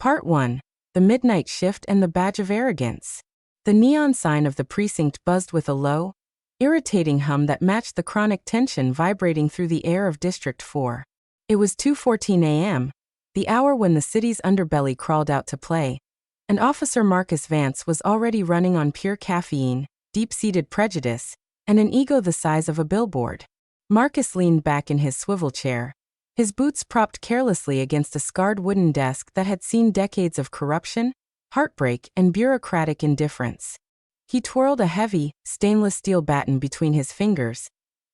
Part 1. The Midnight Shift and the Badge of Arrogance. The neon sign of the precinct buzzed with a low, irritating hum that matched the chronic tension vibrating through the air of District 4. It was 2:14 a.m., the hour when the city's underbelly crawled out to play, and Officer Marcus Vance was already running on pure caffeine, deep-seated prejudice, and an ego the size of a billboard. Marcus leaned back in his swivel chair, his boots propped carelessly against a scarred wooden desk that had seen decades of corruption, heartbreak, and bureaucratic indifference. He twirled a heavy, stainless steel baton between his fingers,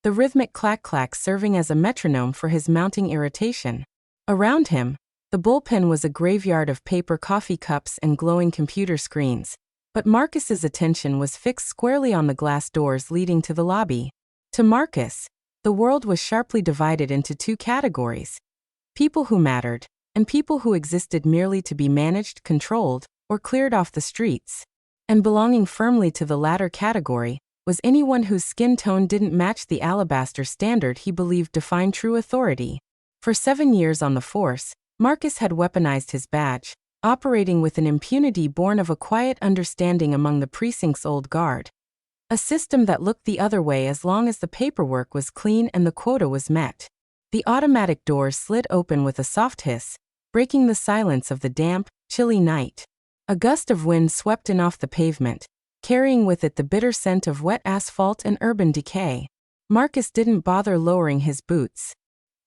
the rhythmic clack-clack serving as a metronome for his mounting irritation. Around him, the bullpen was a graveyard of paper coffee cups and glowing computer screens, but Marcus's attention was fixed squarely on the glass doors leading to the lobby. To Marcus, the world was sharply divided into two categories: people who mattered, and people who existed merely to be managed, controlled, or cleared off the streets. And belonging firmly to the latter category was anyone whose skin tone didn't match the alabaster standard he believed defined true authority. For 7 years on the force, Marcus had weaponized his badge, operating with an impunity born of a quiet understanding among the precinct's old guard. A system that looked the other way as long as the paperwork was clean and the quota was met. The automatic doors slid open with a soft hiss, breaking the silence of the damp, chilly night. A gust of wind swept in off the pavement, carrying with it the bitter scent of wet asphalt and urban decay. Marcus didn't bother lowering his boots.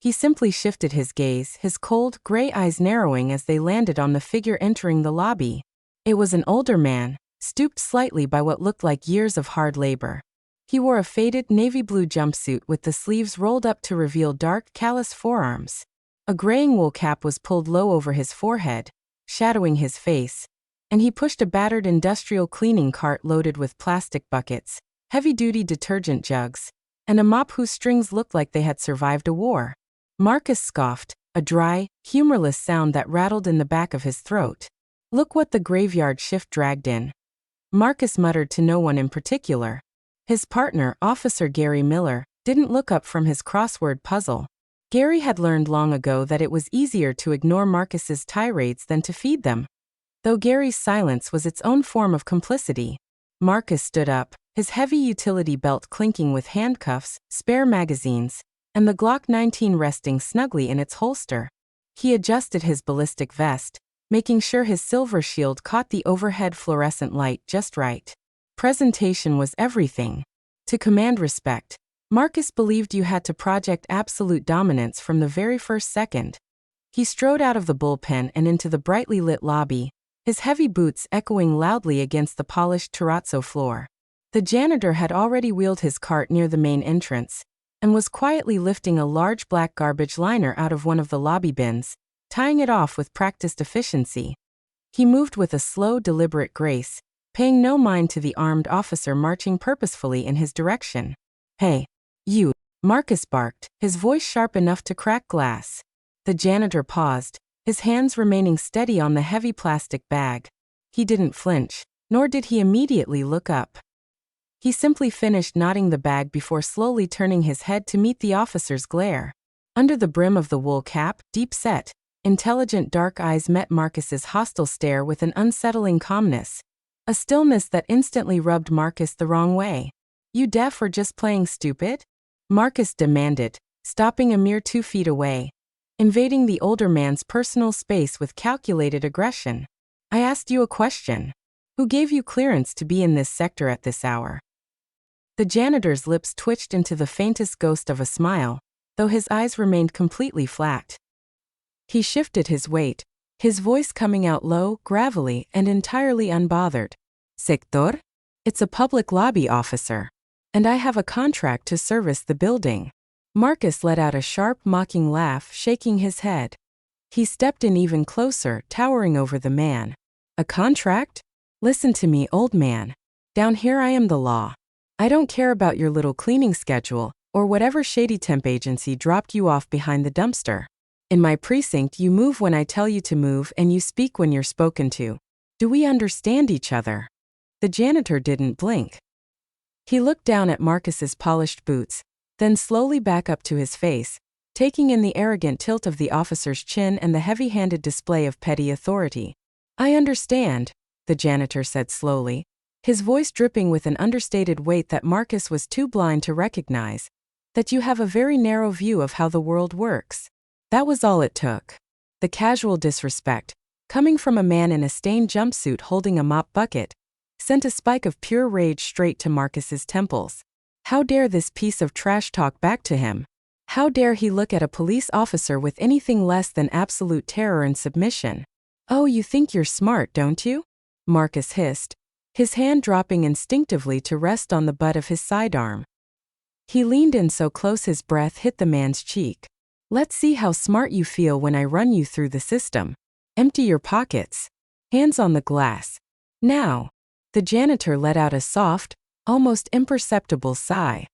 He simply shifted his gaze, his cold, gray eyes narrowing as they landed on the figure entering the lobby. It was an older man, stooped slightly by what looked like years of hard labor. He wore a faded navy blue jumpsuit with the sleeves rolled up to reveal dark, callous forearms. A graying wool cap was pulled low over his forehead, shadowing his face, and he pushed a battered industrial cleaning cart loaded with plastic buckets, heavy-duty detergent jugs, and a mop whose strings looked like they had survived a war. Marcus scoffed, a dry, humorless sound that rattled in the back of his throat. "Look what the graveyard shift dragged in," Marcus muttered to no one in particular. His partner, Officer Gary Miller, didn't look up from his crossword puzzle. Gary had learned long ago that it was easier to ignore Marcus's tirades than to feed them. Though Gary's silence was its own form of complicity. Marcus stood up, his heavy utility belt clinking with handcuffs, spare magazines, and the Glock 19 resting snugly in its holster. He adjusted his ballistic vest, making sure his silver shield caught the overhead fluorescent light just right. Presentation was everything. To command respect, Marcus believed you had to project absolute dominance from the very first second. He strode out of the bullpen and into the brightly lit lobby, his heavy boots echoing loudly against the polished terrazzo floor. The janitor had already wheeled his cart near the main entrance, and was quietly lifting a large black garbage liner out of one of the lobby bins, tying it off with practiced efficiency. He moved with a slow, deliberate grace, paying no mind to the armed officer marching purposefully in his direction. "Hey, you," Marcus barked, his voice sharp enough to crack glass. The janitor paused, his hands remaining steady on the heavy plastic bag. He didn't flinch, nor did he immediately look up. He simply finished knotting the bag before slowly turning his head to meet the officer's glare. Under the brim of the wool cap, deep-set, intelligent dark eyes met Marcus's hostile stare with an unsettling calmness, a stillness that instantly rubbed Marcus the wrong way. "You deaf or just playing stupid?" Marcus demanded, stopping a mere 2 feet away, invading the older man's personal space with calculated aggression. "I asked you a question. Who gave you clearance to be in this sector at this hour?" The janitor's lips twitched into the faintest ghost of a smile, though his eyes remained completely flat. He shifted his weight, his voice coming out low, gravelly, and entirely unbothered. "Sector? It's a public lobby, officer. And I have a contract to service the building." Marcus let out a sharp, mocking laugh, shaking his head. He stepped in even closer, towering over the man. "A contract? Listen to me, old man. Down here I am the law. I don't care about your little cleaning schedule, or whatever shady temp agency dropped you off behind the dumpster. In my precinct you move when I tell you to move and you speak when you're spoken to. Do we understand each other?" The janitor didn't blink. He looked down at Marcus's polished boots, then slowly back up to his face, taking in the arrogant tilt of the officer's chin and the heavy-handed display of petty authority. "I understand," the janitor said slowly, his voice dripping with an understated weight that Marcus was too blind to recognize, "that you have a very narrow view of how the world works." That was all it took. The casual disrespect, coming from a man in a stained jumpsuit holding a mop bucket, sent a spike of pure rage straight to Marcus's temples. How dare this piece of trash talk back to him? How dare he look at a police officer with anything less than absolute terror and submission? "Oh, you think you're smart, don't you?" Marcus hissed, his hand dropping instinctively to rest on the butt of his sidearm. He leaned in so close his breath hit the man's cheek. "Let's see how smart you feel when I run you through the system. Empty your pockets. Hands on the glass. Now." The janitor let out a soft, almost imperceptible sigh.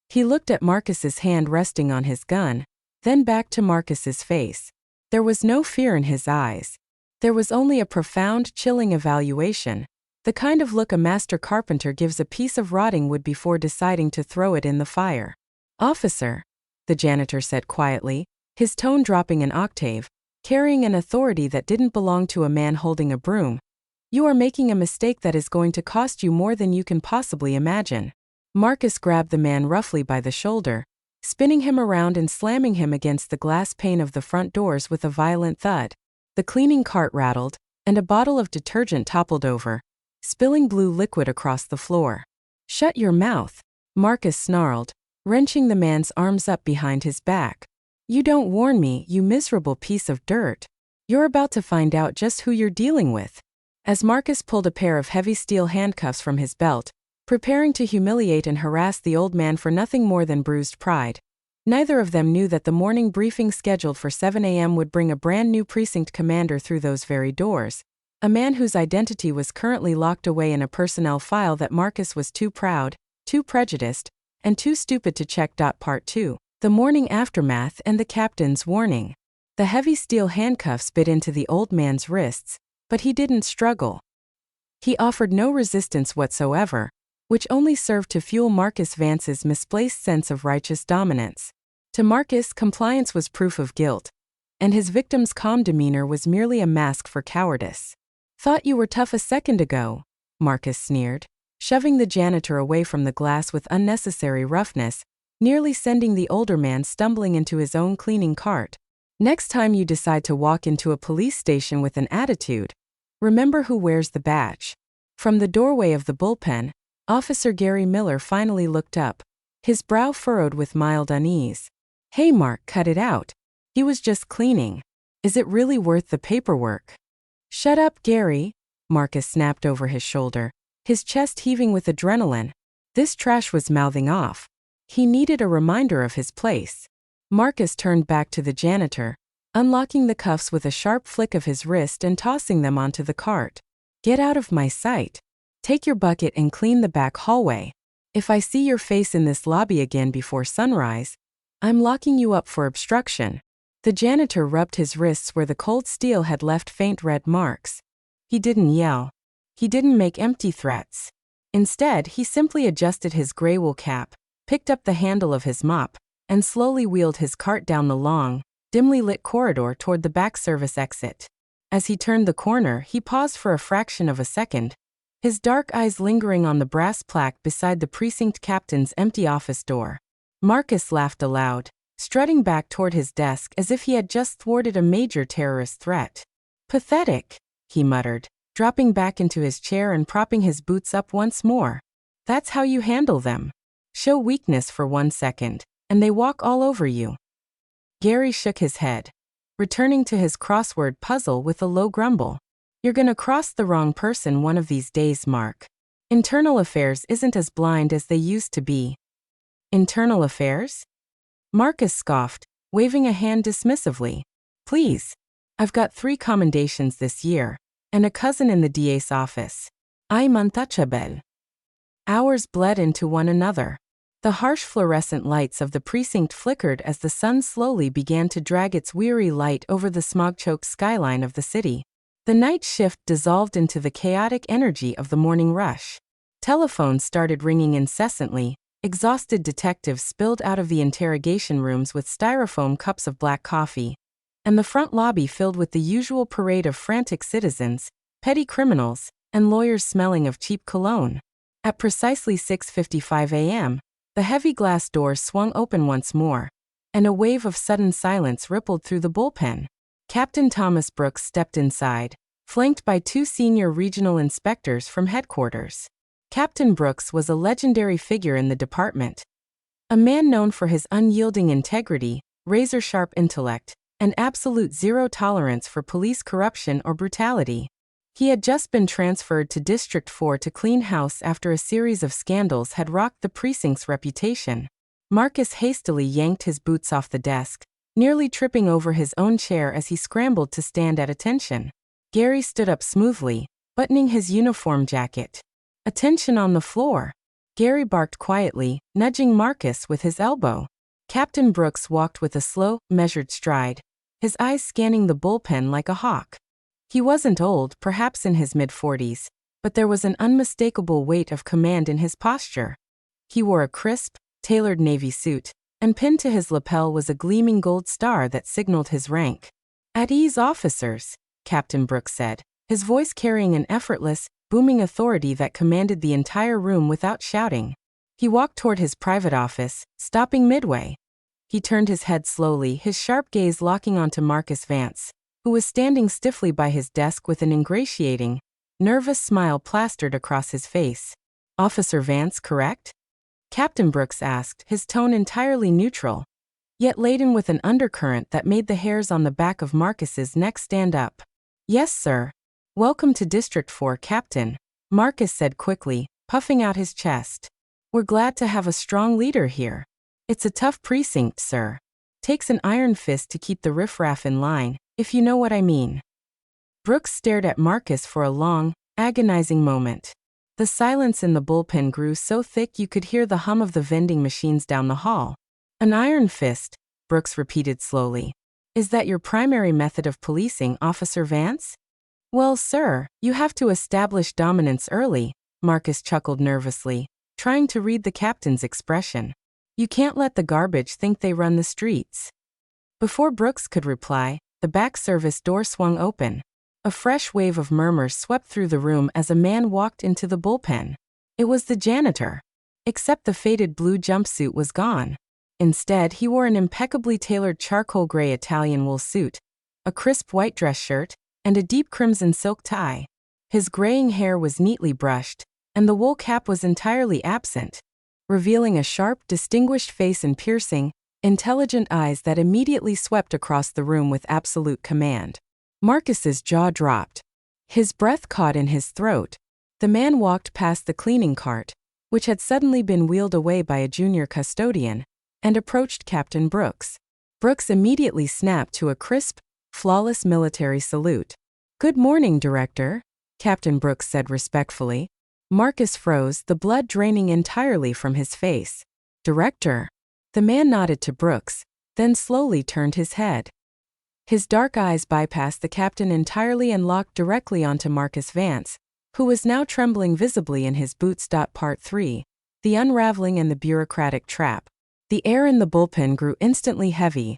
He looked at Marcus's hand resting on his gun, then back to Marcus's face. There was no fear in his eyes. There was only a profound, chilling evaluation, the kind of look a master carpenter gives a piece of rotting wood before deciding to throw it in the fire. "Officer," the janitor said quietly, his tone dropping an octave, carrying an authority that didn't belong to a man holding a broom, "you are making a mistake that is going to cost you more than you can possibly imagine." Marcus grabbed the man roughly by the shoulder, spinning him around and slamming him against the glass pane of the front doors with a violent thud. The cleaning cart rattled, and a bottle of detergent toppled over, spilling blue liquid across the floor. "Shut your mouth," Marcus snarled, wrenching the man's arms up behind his back. "You don't warn me, you miserable piece of dirt. You're about to find out just who you're dealing with." As Marcus pulled a pair of heavy steel handcuffs from his belt, preparing to humiliate and harass the old man for nothing more than bruised pride, neither of them knew that the morning briefing scheduled for 7 a.m. would bring a brand new precinct commander through those very doors, a man whose identity was currently locked away in a personnel file that Marcus was too proud, too prejudiced, and too stupid to check. Part 2. The morning aftermath and the captain's warning. The heavy steel handcuffs bit into the old man's wrists, but he didn't struggle. He offered no resistance whatsoever, which only served to fuel Marcus Vance's misplaced sense of righteous dominance. To Marcus, compliance was proof of guilt, and his victim's calm demeanor was merely a mask for cowardice. "Thought you were tough a second ago," Marcus sneered, shoving the janitor away from the glass with unnecessary roughness, nearly sending the older man stumbling into his own cleaning cart. "Next time you decide to walk into a police station with an attitude, remember who wears the badge." From the doorway of the bullpen, Officer Gary Miller finally looked up, his brow furrowed with mild unease. "Hey Mark, cut it out. He was just cleaning. Is it really worth the paperwork?" "Shut up, Gary," Marcus snapped over his shoulder, his chest heaving with adrenaline. This trash was mouthing off. He needed a reminder of his place. Marcus turned back to the janitor, unlocking the cuffs with a sharp flick of his wrist and tossing them onto the cart. "Get out of my sight. Take your bucket and clean the back hallway. If I see your face in this lobby again before sunrise, I'm locking you up for obstruction." The janitor rubbed his wrists where the cold steel had left faint red marks. He didn't yell. He didn't make empty threats. Instead, he simply adjusted his gray wool cap, picked up the handle of his mop, and slowly wheeled his cart down the long, dimly lit corridor toward the back service exit. As he turned the corner, he paused for a fraction of a second, his dark eyes lingering on the brass plaque beside the precinct captain's empty office door. Marcus laughed aloud, strutting back toward his desk as if he had just thwarted a major terrorist threat. "Pathetic," he muttered, dropping back into his chair and propping his boots up once more. "That's how you handle them. Show weakness for 1 second, and they walk all over you." Gary shook his head, returning to his crossword puzzle with a low grumble. "You're gonna cross the wrong person one of these days, Mark. Internal affairs isn't as blind as they used to be." "Internal affairs?" Marcus scoffed, waving a hand dismissively. "Please. I've got 3 commendations this year, and a cousin in the DA's office. I'm untouchable." Hours bled into one another. The harsh fluorescent lights of the precinct flickered as the sun slowly began to drag its weary light over the smog-choked skyline of the city. The night shift dissolved into the chaotic energy of the morning rush. Telephones started ringing incessantly, Exhausted detectives spilled out of the interrogation rooms with styrofoam cups of black coffee, and the front lobby filled with the usual parade of frantic citizens, petty criminals, and lawyers smelling of cheap cologne. At precisely 6:55 a.m., the heavy glass doors swung open once more, and a wave of sudden silence rippled through the bullpen. Captain Thomas Brooks stepped inside, flanked by two senior regional inspectors from headquarters. Captain Brooks was a legendary figure in the department, a man known for his unyielding integrity, razor-sharp intellect, and absolute zero tolerance for police corruption or brutality. He had just been transferred to District 4 to clean house after a series of scandals had rocked the precinct's reputation. Marcus hastily yanked his boots off the desk, nearly tripping over his own chair as he scrambled to stand at attention. Gary stood up smoothly, buttoning his uniform jacket. "Attention on the floor," Gary barked quietly, nudging Marcus with his elbow. Captain Brooks walked with a slow, measured stride, his eyes scanning the bullpen like a hawk. He wasn't old, perhaps in his mid-40s, but there was an unmistakable weight of command in his posture. He wore a crisp, tailored navy suit, and pinned to his lapel was a gleaming gold star that signaled his rank. "At ease, officers," Captain Brooks said, his voice carrying an effortless, booming authority that commanded the entire room without shouting. He walked toward his private office, stopping midway. He turned his head slowly, his sharp gaze locking onto Marcus Vance, who was standing stiffly by his desk with an ingratiating, nervous smile plastered across his face. "Officer Vance, correct?" Captain Brooks asked, his tone entirely neutral, yet laden with an undercurrent that made the hairs on the back of Marcus's neck stand up. "Yes, sir. Welcome to District 4, Captain," Marcus said quickly, puffing out his chest. "We're glad to have a strong leader here. It's a tough precinct, sir. Takes an iron fist to keep the riffraff in line, if you know what I mean." Brooks stared at Marcus for a long, agonizing moment. The silence in the bullpen grew so thick you could hear the hum of the vending machines down the hall. "An iron fist," Brooks repeated slowly. "Is that your primary method of policing, Officer Vance?" "Well, sir, you have to establish dominance early," Marcus chuckled nervously, trying to read the captain's expression. "You can't let the garbage think they run the streets." Before Brooks could reply, the back service door swung open. A fresh wave of murmurs swept through the room as a man walked into the bullpen. It was the janitor. Except the faded blue jumpsuit was gone. Instead, he wore an impeccably tailored charcoal gray Italian wool suit, a crisp white dress shirt, and a deep crimson silk tie. His graying hair was neatly brushed, and the wool cap was entirely absent, revealing a sharp, distinguished face and piercing, intelligent eyes that immediately swept across the room with absolute command. Marcus's jaw dropped. His breath caught in his throat. The man walked past the cleaning cart, which had suddenly been wheeled away by a junior custodian, and approached Captain Brooks. Brooks immediately snapped to a crisp, flawless military salute. "Good morning, Director," Captain Brooks said respectfully. Marcus froze, the blood draining entirely from his face. "Director?" The man nodded to Brooks, then slowly turned his head. His dark eyes bypassed the captain entirely and locked directly onto Marcus Vance, who was now trembling visibly in his boots. Part 3. The Unraveling and the Bureaucratic Trap. The air in the bullpen grew instantly heavy,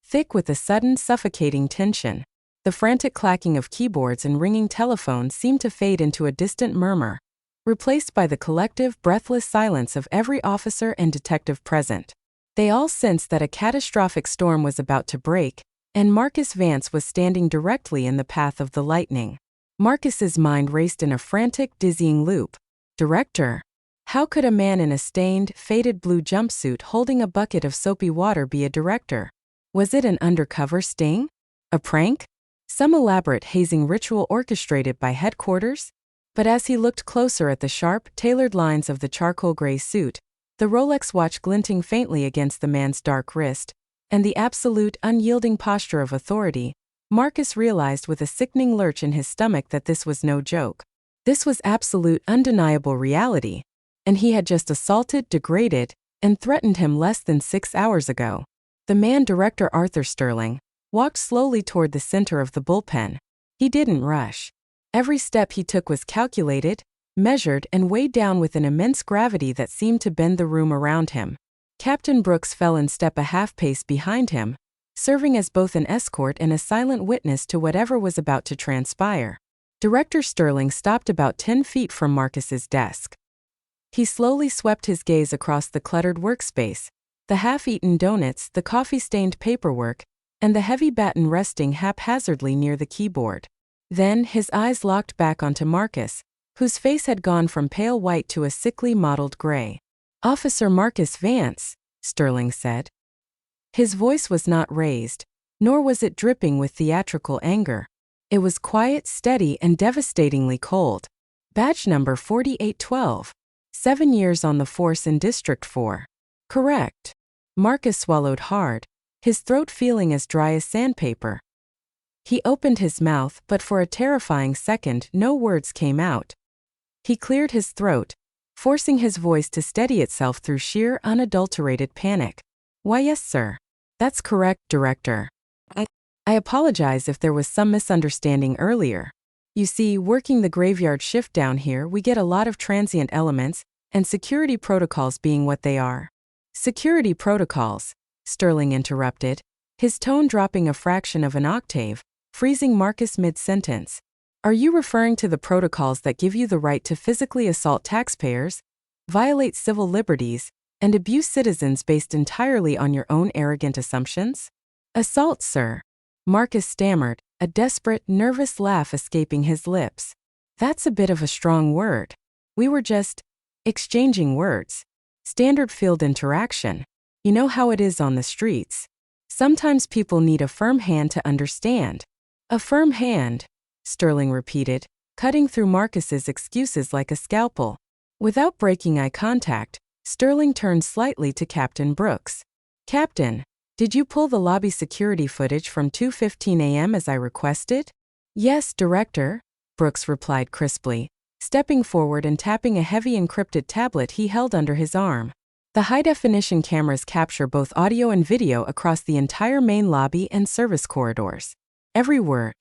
thick with a sudden suffocating tension. The frantic clacking of keyboards and ringing telephones seemed to fade into a distant murmur, replaced by the collective, breathless silence of every officer and detective present. They all sensed that a catastrophic storm was about to break, and Marcus Vance was standing directly in the path of the lightning. Marcus's mind raced in a frantic, dizzying loop. Director? How could a man in a stained, faded blue jumpsuit holding a bucket of soapy water be a director? Was it an undercover sting? A prank? Some elaborate hazing ritual orchestrated by headquarters? But as he looked closer at the sharp, tailored lines of the charcoal gray suit, the Rolex watch glinting faintly against the man's dark wrist, and the absolute, unyielding posture of authority, Marcus realized with a sickening lurch in his stomach that this was no joke. This was absolute, undeniable reality, and he had just assaulted, degraded, and threatened him less than 6 hours ago. The man, Director Arthur Sterling, walked slowly toward the center of the bullpen. He didn't rush. Every step he took was calculated, measured and weighed down with an immense gravity that seemed to bend the room around him. Captain Brooks fell in step a half-pace behind him, serving as both an escort and a silent witness to whatever was about to transpire. Director Sterling stopped about 10 feet from Marcus's desk. He slowly swept his gaze across the cluttered workspace, the half-eaten donuts, the coffee-stained paperwork, and the heavy baton resting haphazardly near the keyboard. Then his eyes locked back onto Marcus, whose face had gone from pale white to a sickly mottled gray. "Officer Marcus Vance," Sterling said. His voice was not raised, nor was it dripping with theatrical anger. It was quiet, steady, and devastatingly cold. "Badge number 4812. 7 years on the force in District 4. Correct." Marcus swallowed hard, his throat feeling as dry as sandpaper. He opened his mouth, but for a terrifying second no words came out. He cleared his throat, forcing his voice to steady itself through sheer, unadulterated panic. "Why, yes, sir. That's correct, Director. I apologize if there was some misunderstanding earlier. You see, working the graveyard shift down here, we get a lot of transient elements, and security protocols being what they are." "Security protocols," Sterling interrupted, his tone dropping a fraction of an octave, freezing Marcus mid-sentence. "Are you referring to the protocols that give you the right to physically assault taxpayers, violate civil liberties, and abuse citizens based entirely on your own arrogant assumptions?" "Assault, sir," Marcus stammered, a desperate, nervous laugh escaping his lips. "That's a bit of a strong word. We were just exchanging words. Standard field interaction. You know how it is on the streets. Sometimes people need a firm hand to understand." "A firm hand," Sterling repeated, cutting through Marcus's excuses like a scalpel. Without breaking eye contact, Sterling turned slightly to Captain Brooks. "Captain, did you pull the lobby security footage from 2:15 a.m. as I requested?" "Yes, Director," Brooks replied crisply, stepping forward and tapping a heavy encrypted tablet he held under his arm. The high-definition cameras capture both audio and video across the entire main lobby and service corridors. Every word,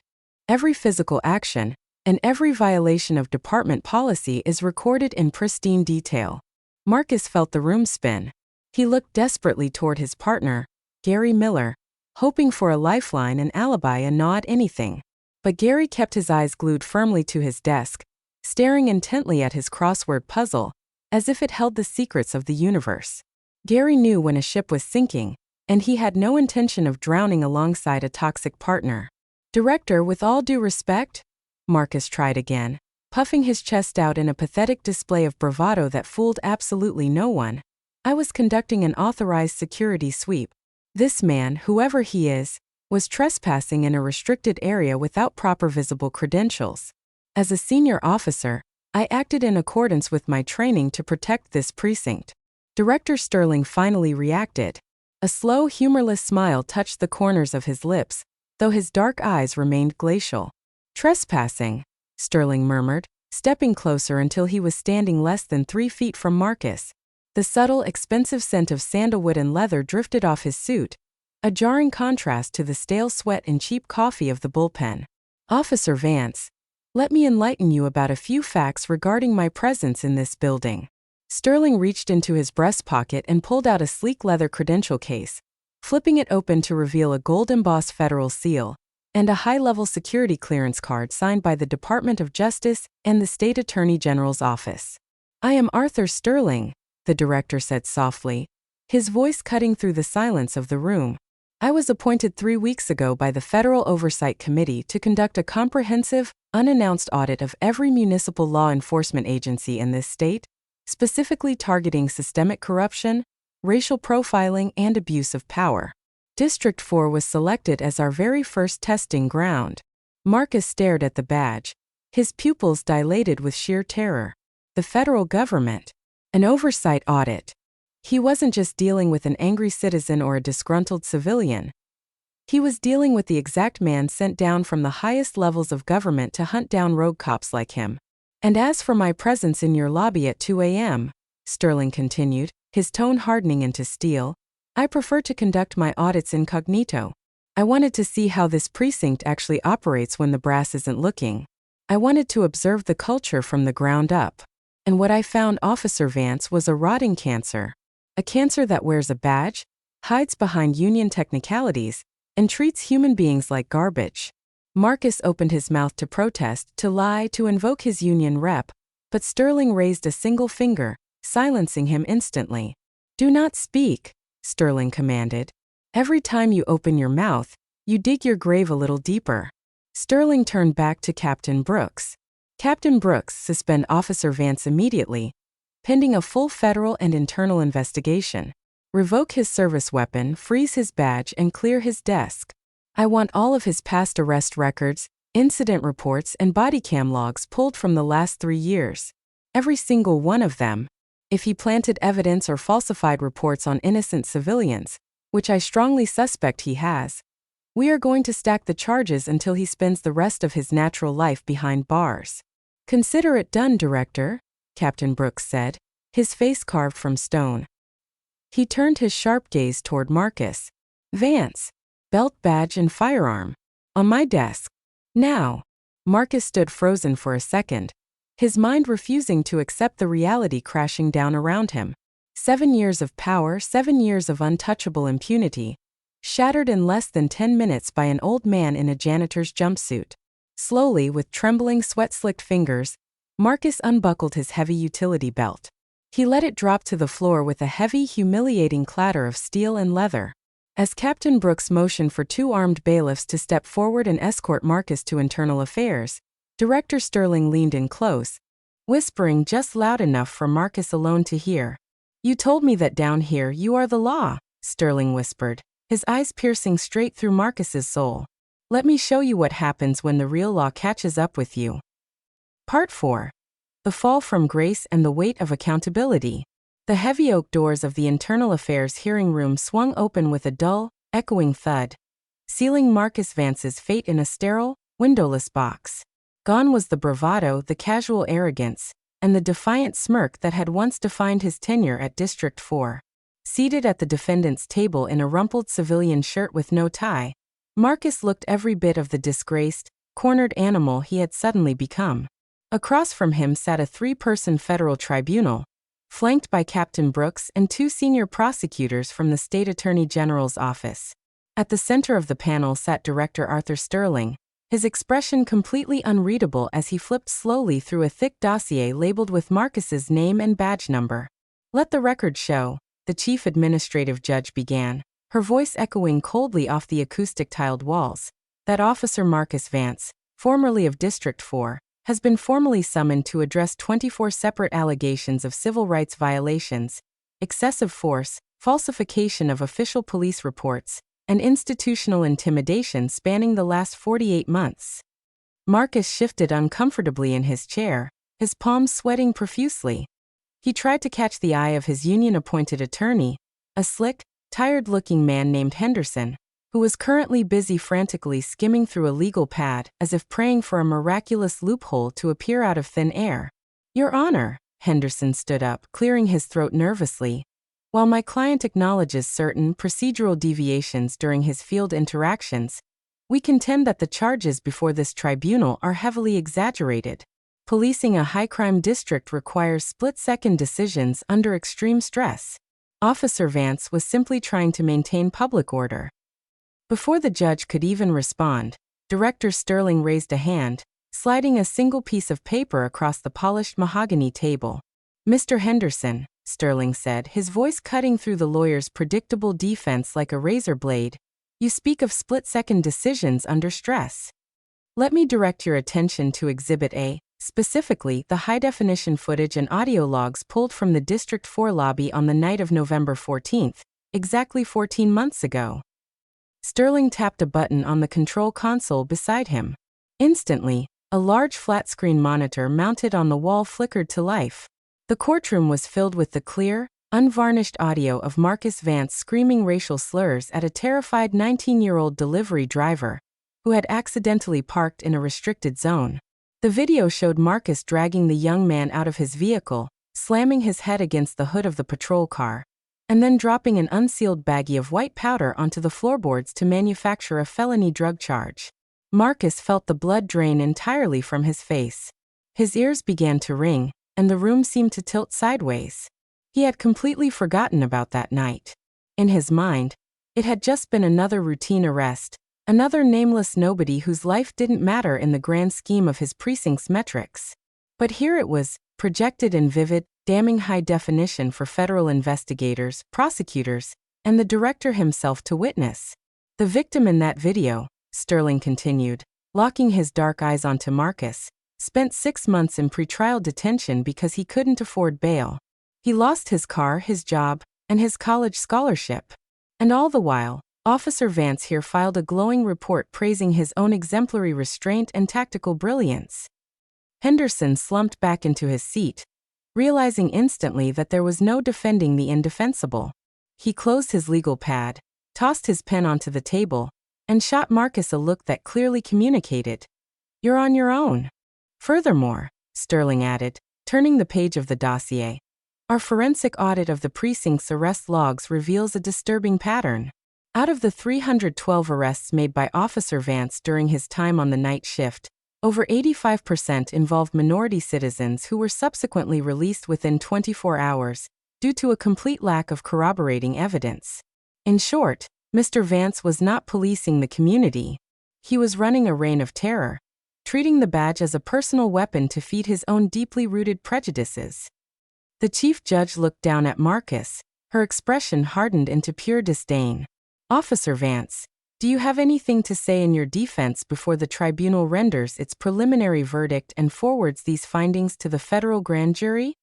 every physical action, and every violation of department policy is recorded in pristine detail. Marcus felt the room spin. He looked desperately toward his partner, Gary Miller, hoping for a lifeline, an alibi, a nod, anything. But Gary kept his eyes glued firmly to his desk, staring intently at his crossword puzzle, as if it held the secrets of the universe. Gary knew when a ship was sinking, and he had no intention of drowning alongside a toxic partner. "Director, with all due respect," Marcus tried again, puffing his chest out in a pathetic display of bravado that fooled absolutely no one. "I was conducting an authorized security sweep. This man, whoever he is, was trespassing in a restricted area without proper visible credentials. As a senior officer, I acted in accordance with my training to protect this precinct." Director Sterling finally reacted. A slow, humorless smile touched the corners of his lips, though his dark eyes remained glacial. "Trespassing," Sterling murmured, stepping closer until he was standing less than 3 feet from Marcus. The subtle, expensive scent of sandalwood and leather drifted off his suit, a jarring contrast to the stale sweat and cheap coffee of the bullpen. "Officer Vance, let me enlighten you about a few facts regarding my presence in this building." Sterling reached into his breast pocket and pulled out a sleek leather credential case, flipping it open to reveal a gold-embossed federal seal and a high-level security clearance card signed by the Department of Justice and the State Attorney General's office. "I am Arthur Sterling," the director said softly, his voice cutting through the silence of the room. "I was appointed 3 weeks ago by the Federal Oversight Committee to conduct a comprehensive, unannounced audit of every municipal law enforcement agency in this state, specifically targeting systemic corruption, racial profiling, and abuse of power. District 4 was selected as our very first testing ground." Marcus stared at the badge, his pupils dilated with sheer terror. The federal government. An oversight audit. He wasn't just dealing with an angry citizen or a disgruntled civilian. He was dealing with the exact man sent down from the highest levels of government to hunt down rogue cops like him. "And as for my presence in your lobby at 2 a.m., Sterling continued, his tone hardening into steel, "I prefer to conduct my audits incognito. I wanted to see how this precinct actually operates when the brass isn't looking. I wanted to observe the culture from the ground up." And what I found, Officer Vance, was a rotting cancer. A cancer that wears a badge, hides behind union technicalities, and treats human beings like garbage. Marcus opened his mouth to protest, to lie, to invoke his union rep, but Sterling raised a single finger, silencing him instantly. "Do not speak," Sterling commanded. "Every time you open your mouth, you dig your grave a little deeper." Sterling turned back to Captain Brooks. "Captain Brooks, suspend Officer Vance immediately, pending a full federal and internal investigation. Revoke his service weapon, freeze his badge, and clear his desk. I want all of his past arrest records, incident reports, and body cam logs pulled from the last 3 years. Every single one of them. If he planted evidence or falsified reports on innocent civilians, which I strongly suspect he has, we are going to stack the charges until he spends the rest of his natural life behind bars." "Consider it done, Director," Captain Brooks said, his face carved from stone. He turned his sharp gaze toward Marcus. "Vance, belt, badge, and firearm. On my desk. Now." Marcus stood frozen for a second, his mind refusing to accept the reality crashing down around him. 7 years of power, 7 years of untouchable impunity, shattered in less than 10 minutes by an old man in a janitor's jumpsuit. Slowly, with trembling, sweat-slicked fingers, Marcus unbuckled his heavy utility belt. He let it drop to the floor with a heavy, humiliating clatter of steel and leather. As Captain Brooks motioned for 2 armed bailiffs to step forward and escort Marcus to internal affairs, Director Sterling leaned in close, whispering just loud enough for Marcus alone to hear. "You told me that down here you are the law," Sterling whispered, his eyes piercing straight through Marcus's soul. "Let me show you what happens when the real law catches up with you." Part 4. The Fall from Grace and the Weight of Accountability. The heavy oak doors of the Internal Affairs hearing room swung open with a dull, echoing thud, sealing Marcus Vance's fate in a sterile, windowless box. Gone was the bravado, the casual arrogance, and the defiant smirk that had once defined his tenure at District 4. Seated at the defendant's table in a rumpled civilian shirt with no tie, Marcus looked every bit of the disgraced, cornered animal he had suddenly become. Across from him sat a 3-person federal tribunal, flanked by Captain Brooks and 2 senior prosecutors from the State Attorney General's office. At the center of the panel sat Director Arthur Sterling, his expression completely unreadable as he flipped slowly through a thick dossier labeled with Marcus's name and badge number. "Let the record show," the chief administrative judge began, her voice echoing coldly off the acoustic-tiled walls, "that Officer Marcus Vance, formerly of District 4, has been formally summoned to address 24 separate allegations of civil rights violations, excessive force, falsification of official police reports, and institutional intimidation spanning the last 48 months. Marcus shifted uncomfortably in his chair, his palms sweating profusely. He tried to catch the eye of his union-appointed attorney, a slick, tired-looking man named Henderson, who was currently busy frantically skimming through a legal pad as if praying for a miraculous loophole to appear out of thin air. "Your Honor," Henderson stood up, clearing his throat nervously. "While my client acknowledges certain procedural deviations during his field interactions, we contend that the charges before this tribunal are heavily exaggerated. Policing a high-crime district requires split-second decisions under extreme stress. Officer Vance was simply trying to maintain public order." Before the judge could even respond, Director Sterling raised a hand, sliding a single piece of paper across the polished mahogany table. "Mr. Henderson," Sterling said, his voice cutting through the lawyer's predictable defense like a razor blade, "you speak of split-second decisions under stress. Let me direct your attention to Exhibit A, specifically the high-definition footage and audio logs pulled from the District 4 lobby on the night of November 14th, exactly 14 months ago." Sterling tapped a button on the control console beside him. Instantly, a large flat-screen monitor mounted on the wall flickered to life. The courtroom was filled with the clear, unvarnished audio of Marcus Vance screaming racial slurs at a terrified 19-year-old delivery driver who had accidentally parked in a restricted zone. The video showed Marcus dragging the young man out of his vehicle, slamming his head against the hood of the patrol car, and then dropping an unsealed baggie of white powder onto the floorboards to manufacture a felony drug charge. Marcus felt the blood drain entirely from his face. His ears began to ring, and the room seemed to tilt sideways. He had completely forgotten about that night. In his mind, it had just been another routine arrest, another nameless nobody whose life didn't matter in the grand scheme of his precinct's metrics. But here it was, projected in vivid, damning high definition for federal investigators, prosecutors, and the director himself to witness. The victim in that video, Sterling continued, locking his dark eyes onto Marcus, spent 6 months in pretrial detention because he couldn't afford bail. He lost his car, his job, and his college scholarship. And all the while, Officer Vance here filed a glowing report praising his own exemplary restraint and tactical brilliance. Henderson slumped back into his seat, realizing instantly that there was no defending the indefensible. He closed his legal pad, tossed his pen onto the table, and shot Marcus a look that clearly communicated, "You're on your own." Furthermore, Sterling added, turning the page of the dossier, "Our forensic audit of the precinct's arrest logs reveals a disturbing pattern. Out of the 312 arrests made by Officer Vance during his time on the night shift, over 85% involved minority citizens who were subsequently released within 24 hours, due to a complete lack of corroborating evidence. In short, Mr. Vance was not policing the community. He was running a reign of terror, treating the badge as a personal weapon to feed his own deeply rooted prejudices." The chief judge looked down at Marcus, her expression hardened into pure disdain. "Officer Vance, do you have anything to say in your defense before the tribunal renders its preliminary verdict and forwards these findings to the federal grand jury?"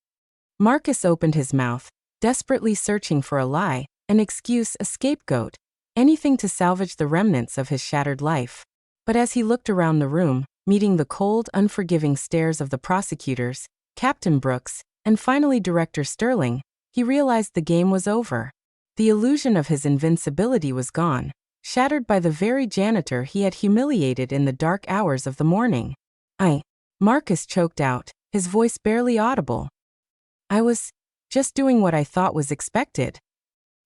Marcus opened his mouth, desperately searching for a lie, an excuse, a scapegoat, anything to salvage the remnants of his shattered life. But as he looked around the room, meeting the cold, unforgiving stares of the prosecutors, Captain Brooks, and finally Director Sterling, he realized the game was over. The illusion of his invincibility was gone, shattered by the very janitor he had humiliated in the dark hours of the morning. Marcus choked out, his voice barely audible. "I was just doing what I thought was expected."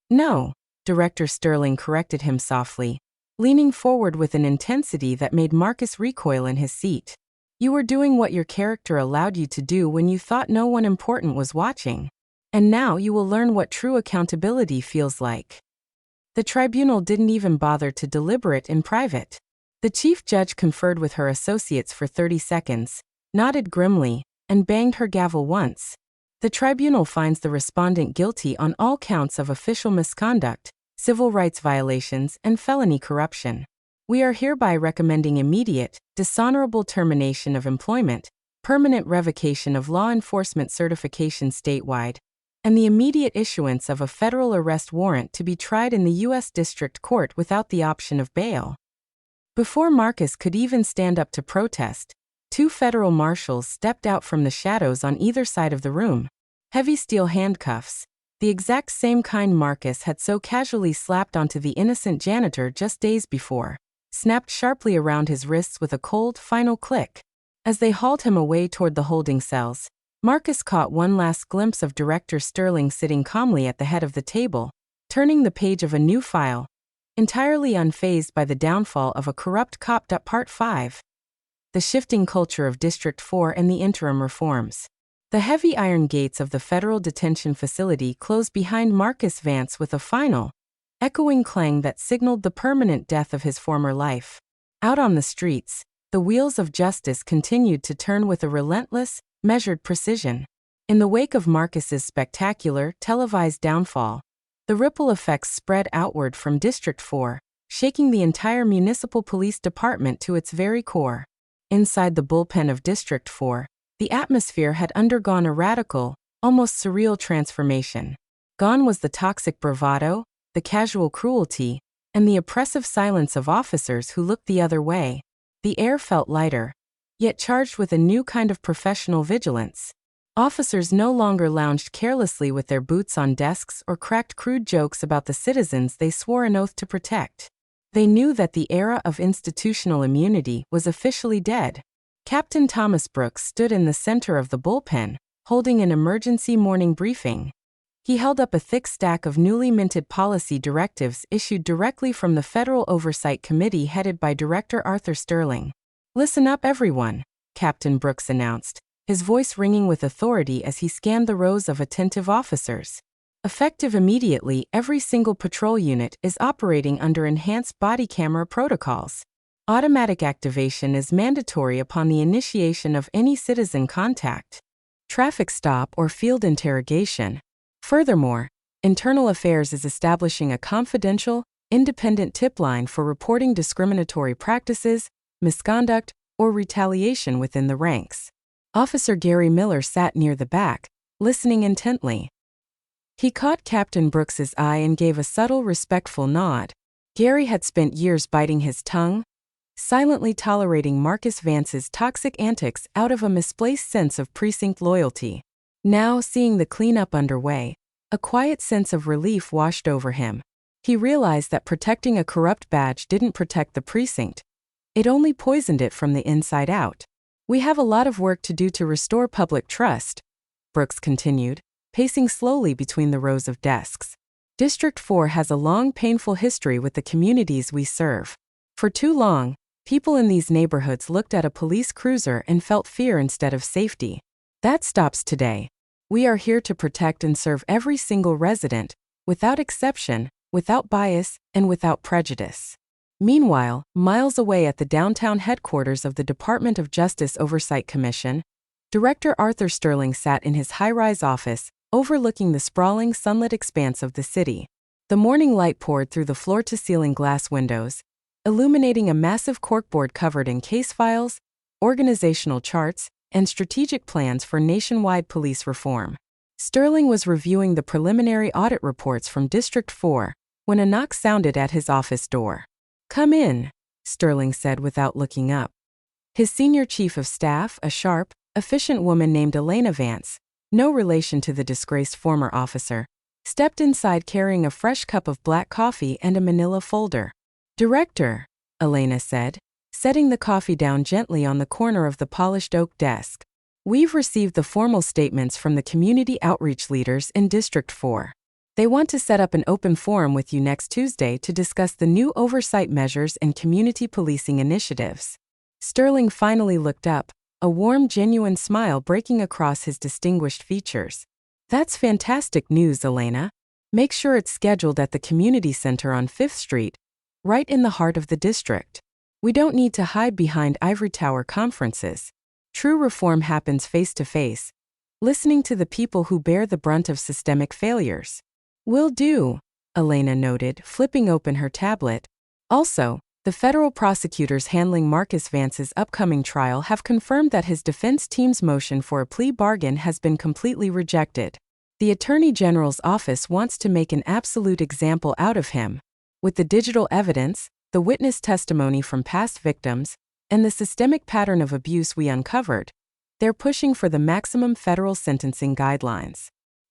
"No," Director Sterling corrected him softly, leaning forward with an intensity that made Marcus recoil in his seat. "You were doing what your character allowed you to do when you thought no one important was watching. And now you will learn what true accountability feels like." The tribunal didn't even bother to deliberate in private. The chief judge conferred with her associates for 30 seconds, nodded grimly, and banged her gavel once. "The tribunal finds the respondent guilty on all counts of official misconduct, civil rights violations, and felony corruption. We are hereby recommending immediate, dishonorable termination of employment, permanent revocation of law enforcement certification statewide, and the immediate issuance of a federal arrest warrant to be tried in the U.S. District Court without the option of bail." Before Marcus could even stand up to protest, 2 federal marshals stepped out from the shadows on either side of the room. Heavy steel handcuffs, the exact same kind Marcus had so casually slapped onto the innocent janitor just days before, snapped sharply around his wrists with a cold, final click. As they hauled him away toward the holding cells, Marcus caught one last glimpse of Director Sterling sitting calmly at the head of the table, turning the page of a new file, entirely unfazed by the downfall of a corrupt cop. Part 5. The shifting culture of District 4 and the interim reforms. The heavy iron gates of the federal detention facility closed behind Marcus Vance with a final, echoing clang that signaled the permanent death of his former life. Out on the streets, the wheels of justice continued to turn with a relentless, measured precision. In the wake of Marcus's spectacular, televised downfall, the ripple effects spread outward from District 4, shaking the entire municipal police department to its very core. Inside the bullpen of District 4, the atmosphere had undergone a radical, almost surreal transformation. Gone was the toxic bravado, the casual cruelty, and the oppressive silence of officers who looked the other way. The air felt lighter, yet charged with a new kind of professional vigilance. Officers no longer lounged carelessly with their boots on desks or cracked crude jokes about the citizens they swore an oath to protect. They knew that the era of institutional immunity was officially dead. Captain Thomas Brooks stood in the center of the bullpen, holding an emergency morning briefing. He held up a thick stack of newly minted policy directives issued directly from the Federal Oversight Committee headed by Director Arthur Sterling. "Listen up, everyone," Captain Brooks announced, his voice ringing with authority as he scanned the rows of attentive officers. Effective immediately, every single patrol unit is operating under enhanced body camera protocols. Automatic activation is mandatory upon the initiation of any citizen contact, traffic stop, or field interrogation. Furthermore, Internal Affairs is establishing a confidential, independent tip line for reporting discriminatory practices, misconduct, or retaliation within the ranks. Officer Gary Miller sat near the back, listening intently. He caught Captain Brooks's eye and gave a subtle, respectful nod. Gary had spent years biting his tongue, silently tolerating Marcus Vance's toxic antics out of a misplaced sense of precinct loyalty. Now, seeing the cleanup underway, a quiet sense of relief washed over him. He realized that protecting a corrupt badge didn't protect the precinct. It only poisoned it from the inside out. "We have a lot of work to do to restore public trust," Brooks continued, pacing slowly between the rows of desks. "District 4 has a long, painful history with the communities we serve. For too long, people in these neighborhoods looked at a police cruiser and felt fear instead of safety. That stops today. We are here to protect and serve every single resident, without exception, without bias, and without prejudice." Meanwhile, miles away at the downtown headquarters of the Department of Justice Oversight Commission, Director Arthur Sterling sat in his high-rise office, overlooking the sprawling, sunlit expanse of the city. The morning light poured through the floor-to-ceiling glass windows, illuminating a massive corkboard covered in case files, organizational charts, and strategic plans for nationwide police reform. Sterling was reviewing the preliminary audit reports from District 4 when a knock sounded at his office door. "Come in," Sterling said without looking up. His senior chief of staff, a sharp, efficient woman named Elena Vance, no relation to the disgraced former officer, stepped inside carrying a fresh cup of black coffee and a manila folder. "Director," Elena said, setting the coffee down gently on the corner of the polished oak desk, "we've received the formal statements from the community outreach leaders in District 4. They want to set up an open forum with you next Tuesday to discuss the new oversight measures and community policing initiatives." Sterling finally looked up, a warm, genuine smile breaking across his distinguished features. "That's fantastic news, Elena. Make sure it's scheduled at the community center on 5th Street, right in the heart of the district. We don't need to hide behind ivory tower conferences. True reform happens face-to-face, listening to the people who bear the brunt of systemic failures." "Will do," Elena noted, flipping open her tablet. "Also, the federal prosecutors handling Marcus Vance's upcoming trial have confirmed that his defense team's motion for a plea bargain has been completely rejected. The Attorney General's office wants to make an absolute example out of him. With the digital evidence, the witness testimony from past victims, and the systemic pattern of abuse we uncovered, they're pushing for the maximum federal sentencing guidelines."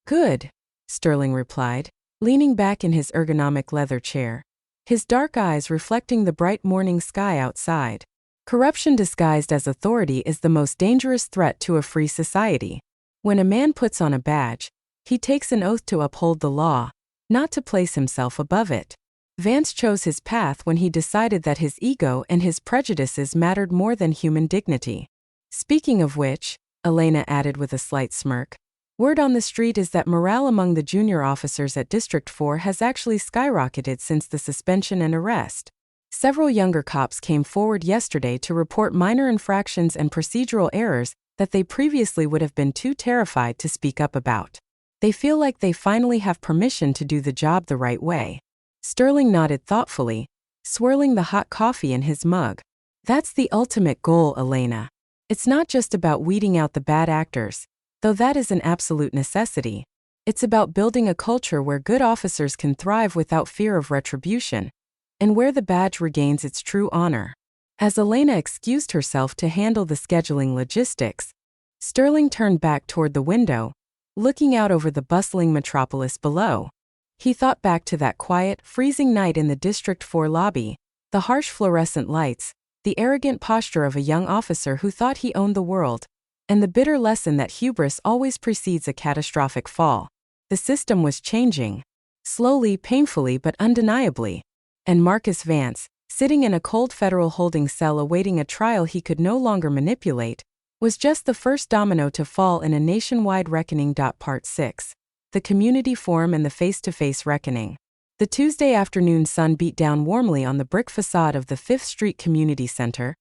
"Good," Sterling replied, leaning back in his ergonomic leather chair, his dark eyes reflecting the bright morning sky outside. "Corruption disguised as authority is the most dangerous threat to a free society. When a man puts on a badge, he takes an oath to uphold the law, not to place himself above it. Vance chose his path when he decided that his ego and his prejudices mattered more than human dignity. Speaking of which," Elena added with a slight smirk, "word on the street is that morale among the junior officers at District 4 has actually skyrocketed since the suspension and arrest. Several younger cops came forward yesterday to report minor infractions and procedural errors that they previously would have been too terrified to speak up about. They feel like they finally have permission to do the job the right way." Sterling nodded thoughtfully, swirling the hot coffee in his mug. "That's the ultimate goal, Elena. It's not just about weeding out the bad actors, though that is an absolute necessity. It's about building a culture where good officers can thrive without fear of retribution, and where the badge regains its true honor." As Elena excused herself to handle the scheduling logistics, Sterling turned back toward the window, looking out over the bustling metropolis below. He thought back to that quiet, freezing night in the District 4 lobby, the harsh fluorescent lights, the arrogant posture of a young officer who thought he owned the world, and the bitter lesson that hubris always precedes a catastrophic fall. The system was changing. Slowly, painfully, but undeniably. And Marcus Vance, sitting in a cold federal holding cell awaiting a trial he could no longer manipulate, was just the first domino to fall in a nationwide reckoning. Part 6. The Community Forum and the Face-to-Face Reckoning. The Tuesday afternoon sun beat down warmly on the brick facade of the 5th Street Community Center,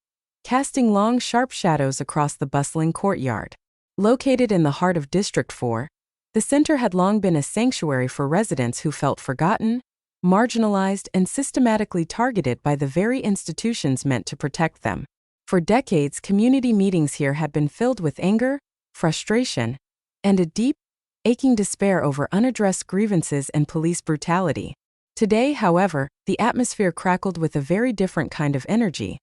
casting long, sharp shadows across the bustling courtyard. Located in the heart of District 4, the center had long been a sanctuary for residents who felt forgotten, marginalized, and systematically targeted by the very institutions meant to protect them. For decades, community meetings here had been filled with anger, frustration, and a deep, aching despair over unaddressed grievances and police brutality. Today, however, the atmosphere crackled with a very different kind of energy,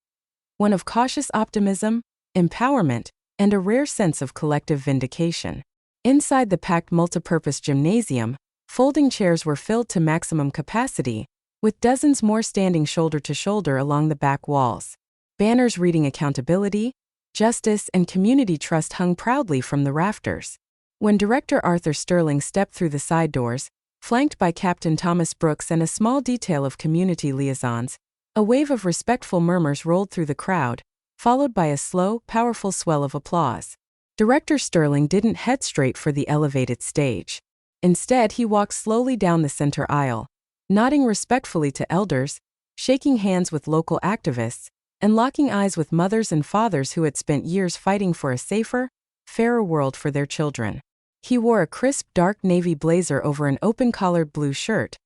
one of cautious optimism, empowerment, and a rare sense of collective vindication. Inside the packed multipurpose gymnasium, folding chairs were filled to maximum capacity, with dozens more standing shoulder to shoulder along the back walls. Banners reading accountability, justice, and community trust hung proudly from the rafters. When Director Arthur Sterling stepped through the side doors, flanked by Captain Thomas Brooks and a small detail of community liaisons, a wave of respectful murmurs rolled through the crowd, followed by a slow, powerful swell of applause. Director Sterling didn't head straight for the elevated stage. Instead, he walked slowly down the center aisle, nodding respectfully to elders, shaking hands with local activists, and locking eyes with mothers and fathers who had spent years fighting for a safer, fairer world for their children. He wore a crisp dark navy blazer over an open-collared blue shirt,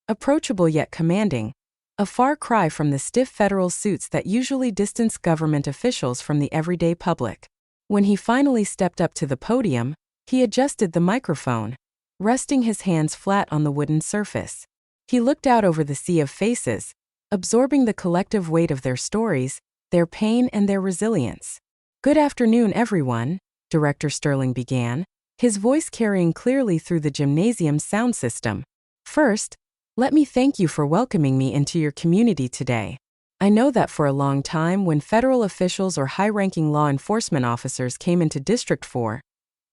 approachable yet commanding, a far cry from the stiff federal suits that usually distance government officials from the everyday public. When he finally stepped up to the podium, he adjusted the microphone, resting his hands flat on the wooden surface. He looked out over the sea of faces, absorbing the collective weight of their stories, their pain, and their resilience. "Good afternoon, everyone," Director Sterling began, his voice carrying clearly through the gymnasium's sound system. "First, let me thank you for welcoming me into your community today. I know that for a long time, when federal officials or high-ranking law enforcement officers came into District 4,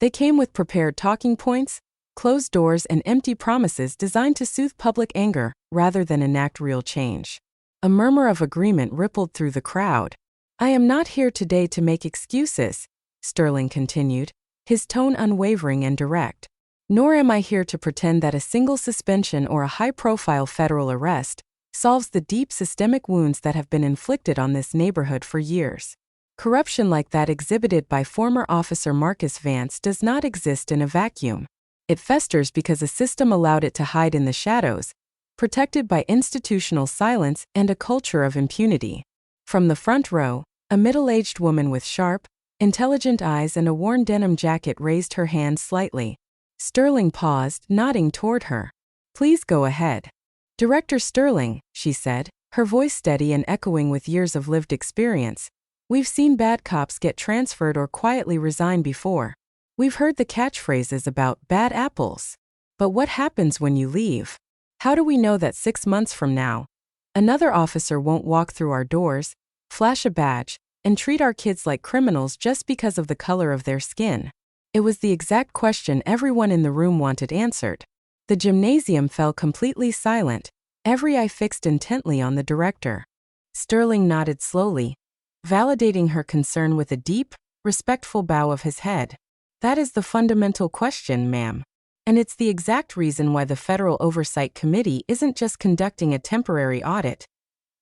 they came with prepared talking points, closed doors, and empty promises designed to soothe public anger rather than enact real change." A murmur of agreement rippled through the crowd. "I am not here today to make excuses," Sterling continued, his tone unwavering and direct. "Nor am I here to pretend that a single suspension or a high-profile federal arrest solves the deep systemic wounds that have been inflicted on this neighborhood for years. Corruption like that exhibited by former officer Marcus Vance does not exist in a vacuum. It festers because a system allowed it to hide in the shadows, protected by institutional silence and a culture of impunity." From the front row, a middle-aged woman with sharp, intelligent eyes and a worn denim jacket raised her hand slightly. Sterling paused, nodding toward her. "Please go ahead." "Director Sterling," she said, her voice steady and echoing with years of lived experience, "we've seen bad cops get transferred or quietly resign before. We've heard the catchphrases about bad apples. But what happens when you leave? How do we know that 6 months from now, another officer won't walk through our doors, flash a badge, and treat our kids like criminals just because of the color of their skin?" It was the exact question everyone in the room wanted answered. The gymnasium fell completely silent, every eye fixed intently on the director. Sterling nodded slowly, validating her concern with a deep, respectful bow of his head. "That is the fundamental question, ma'am. And it's the exact reason why the Federal Oversight Committee isn't just conducting a temporary audit.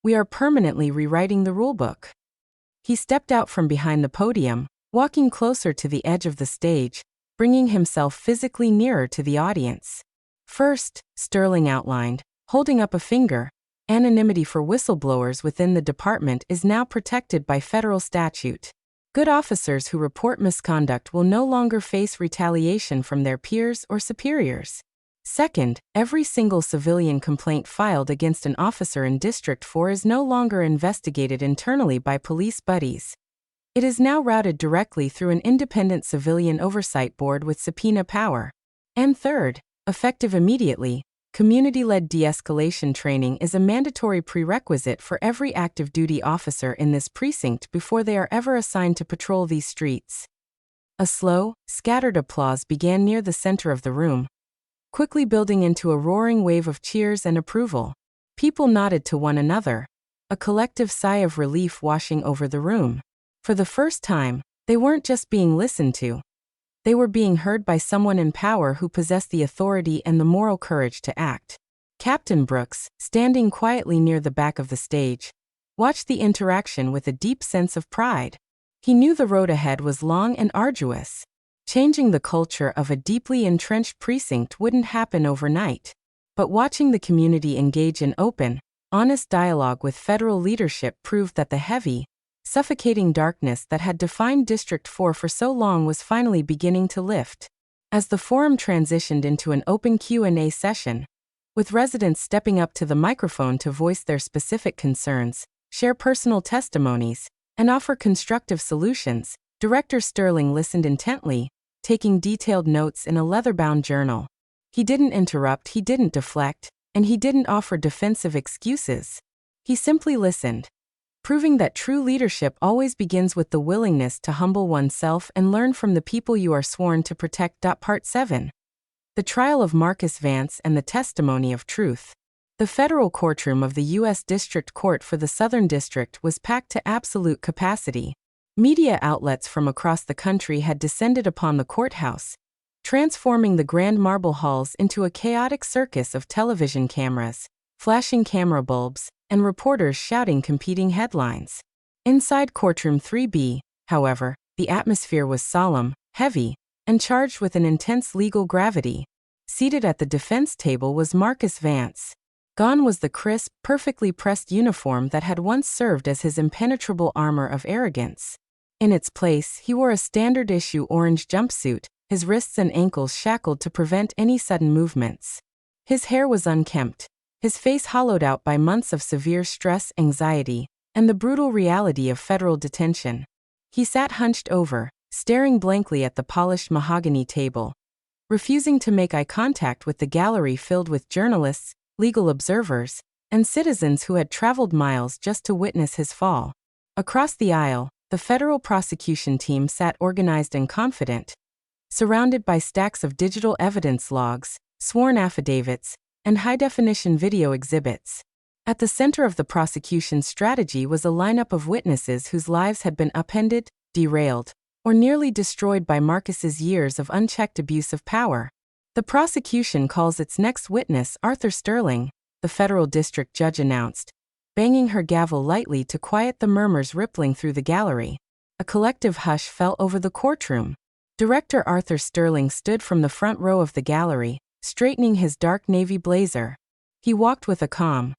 We are permanently rewriting the rulebook." He stepped out from behind the podium, walking closer to the edge of the stage, bringing himself physically nearer to the audience. "First," Sterling outlined, holding up a finger, "anonymity for whistleblowers within the department is now protected by federal statute. Good officers who report misconduct will no longer face retaliation from their peers or superiors. Second, every single civilian complaint filed against an officer in District 4 is no longer investigated internally by police buddies. It is now routed directly through an independent civilian oversight board with subpoena power. And third, effective immediately, community-led de-escalation training is a mandatory prerequisite for every active duty officer in this precinct before they are ever assigned to patrol these streets." A slow, scattered applause began near the center of the room, quickly building into a roaring wave of cheers and approval. People nodded to one another, a collective sigh of relief washing over the room. For the first time, They weren't just being listened to. They were being heard by someone in power who possessed the authority and the moral courage to act. Captain Brooks, standing quietly near the back of the stage, watched the interaction with a deep sense of pride. He knew the road ahead was long and arduous. Changing the culture of a deeply entrenched precinct wouldn't happen overnight. But watching the community engage in open, honest dialogue with federal leadership proved that the heavy, suffocating darkness that had defined District 4 for so long was finally beginning to lift. As the forum transitioned into an open Q&A session, with residents stepping up to the microphone to voice their specific concerns, share personal testimonies, and offer constructive solutions, Director Sterling listened intently, taking detailed notes in a leather-bound journal. He didn't interrupt, he didn't deflect, and he didn't offer defensive excuses. He simply listened, proving that true leadership always begins with the willingness to humble oneself and learn from the people you are sworn to protect. Part 7. The Trial of Marcus Vance and the Testimony of Truth. The federal courtroom of the U.S. District Court for the Southern District was packed to absolute capacity. Media outlets from across the country had descended upon the courthouse, transforming the grand marble halls into a chaotic circus of television cameras, flashing camera bulbs, and reporters shouting competing headlines. Inside courtroom 3B, however, the atmosphere was solemn, heavy, and charged with an intense legal gravity. Seated at the defense table was Marcus Vance. Gone was the crisp, perfectly pressed uniform that had once served as his impenetrable armor of arrogance. In its place, he wore a standard-issue orange jumpsuit, his wrists and ankles shackled to prevent any sudden movements. His hair was unkempt, his face hollowed out by months of severe stress, anxiety, and the brutal reality of federal detention. He sat hunched over, staring blankly at the polished mahogany table, refusing to make eye contact with the gallery filled with journalists, legal observers, and citizens who had traveled miles just to witness his fall. Across the aisle, the federal prosecution team sat organized and confident, surrounded by stacks of digital evidence logs, sworn affidavits, and high-definition video exhibits. At the center of the prosecution's strategy was a lineup of witnesses whose lives had been upended, derailed, or nearly destroyed by Marcus's years of unchecked abuse of power. The prosecution calls its next witness Arthur Sterling, the federal district judge announced, banging her gavel lightly to quiet the murmurs rippling through the gallery. A collective hush fell over the courtroom. Director Arthur Sterling stood from the front row of the gallery, straightening his dark navy blazer. He walked with a calm,